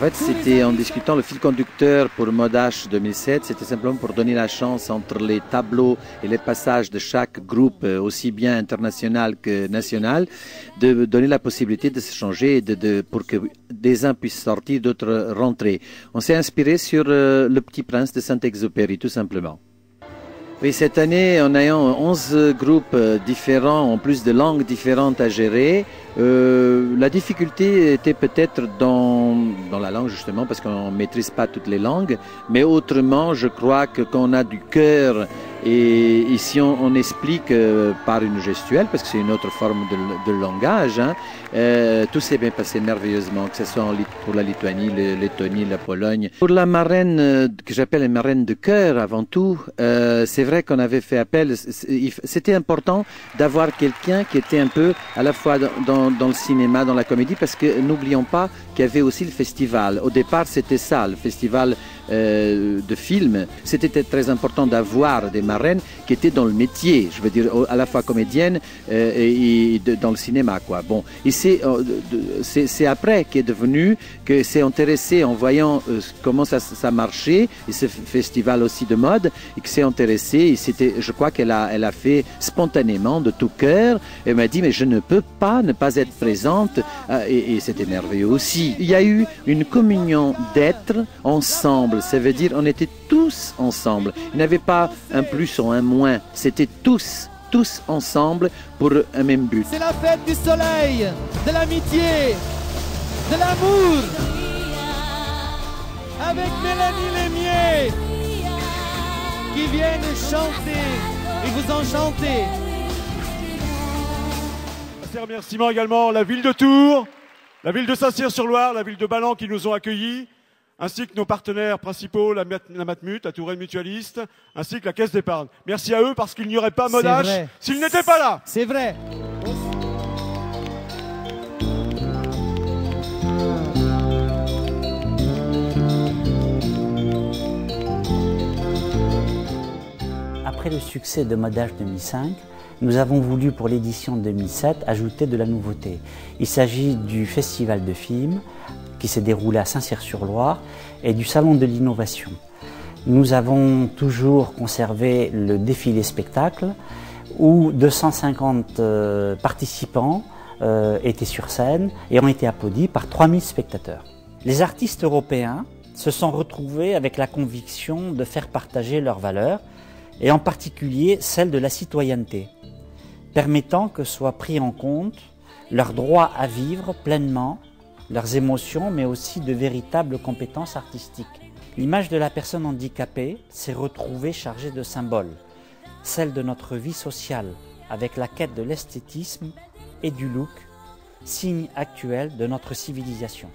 En fait, c'était en discutant le fil conducteur pour Modash 2007, c'était simplement pour donner la chance entre les tableaux et les passages de chaque groupe, aussi bien international que national, de donner la possibilité de se changer pour que des uns puissent sortir, d'autres rentrer. On s'est inspiré sur Le Petit Prince de Saint-Exupéry, tout simplement. Oui, cette année, en ayant 11 groupes différents, en plus de langues différentes à gérer, la difficulté était peut-être dans la langue justement parce qu'on ne maîtrise pas toutes les langues, mais autrement, je crois que quand on a du cœur et ici on explique par une gestuelle, parce que c'est une autre forme de langage, hein, tout s'est bien passé merveilleusement, que ce soit pour la Lituanie, la Lettonie, la Pologne. Pour la marraine, que j'appelle une marraine de cœur avant tout, c'est vrai qu'on avait fait appel, c'était important d'avoir quelqu'un qui était un peu à la fois dans le cinéma, dans la comédie, parce que n'oublions pas qu'il y avait aussi le festival. Au départ, c'était ça, le festival de films. C'était très important d'avoir des marraines qui étaient dans le métier, je veux dire à la fois comédienne et dans le cinéma, quoi. Bon, et c'est après qu'est devenu que s'est intéressé en voyant comment ça marchait, et ce festival aussi de mode, et que s'est intéressé, et c'était, je crois qu'elle a fait spontanément, de tout cœur. Elle m'a dit mais je ne peux pas ne pas être présente, et c'était merveilleux aussi. Il y a eu une communion d'être ensemble. Ça veut dire on était tous ensemble. Il n'y avait pas un plus ou un moins. C'était tous ensemble pour un même but. C'est la fête du soleil, de l'amitié, de l'amour. Avec Mélanie Lémier qui viennent chanter et vous enchanter. Ces remerciements également la ville de Tours, la ville de Saint-Cyr-sur-Loire, la ville de Ballan qui nous ont accueillis, ainsi que nos partenaires principaux, la Matmut, la Touraine Mutualiste, ainsi que la Caisse d'épargne. Merci à eux parce qu'il n'y aurait pas Modash s'ils n'étaient pas là. C'est vrai. Après le succès de Modash 2005, nous avons voulu pour l'édition 2007 ajouter de la nouveauté. Il s'agit du festival de films qui s'est déroulé à Saint-Cyr-sur-Loire et du Salon de l'innovation. Nous avons toujours conservé le défilé spectacle où 250 participants étaient sur scène et ont été applaudis par 3000 spectateurs. Les artistes européens se sont retrouvés avec la conviction de faire partager leurs valeurs et en particulier celle de la citoyenneté, permettant que soient pris en compte leur droit à vivre pleinement leurs émotions, mais aussi de véritables compétences artistiques. L'image de la personne handicapée s'est retrouvée chargée de symboles, celle de notre vie sociale, avec la quête de l'esthétisme et du look, signe actuel de notre civilisation.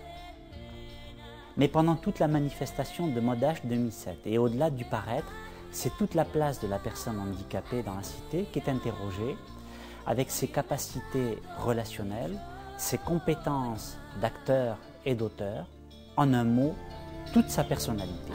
Mais pendant toute la manifestation de Modash 2007, et au-delà du paraître, c'est toute la place de la personne handicapée dans la cité qui est interrogée, avec ses capacités relationnelles, ses compétences d'acteur et d'auteur, en un mot, toute sa personnalité.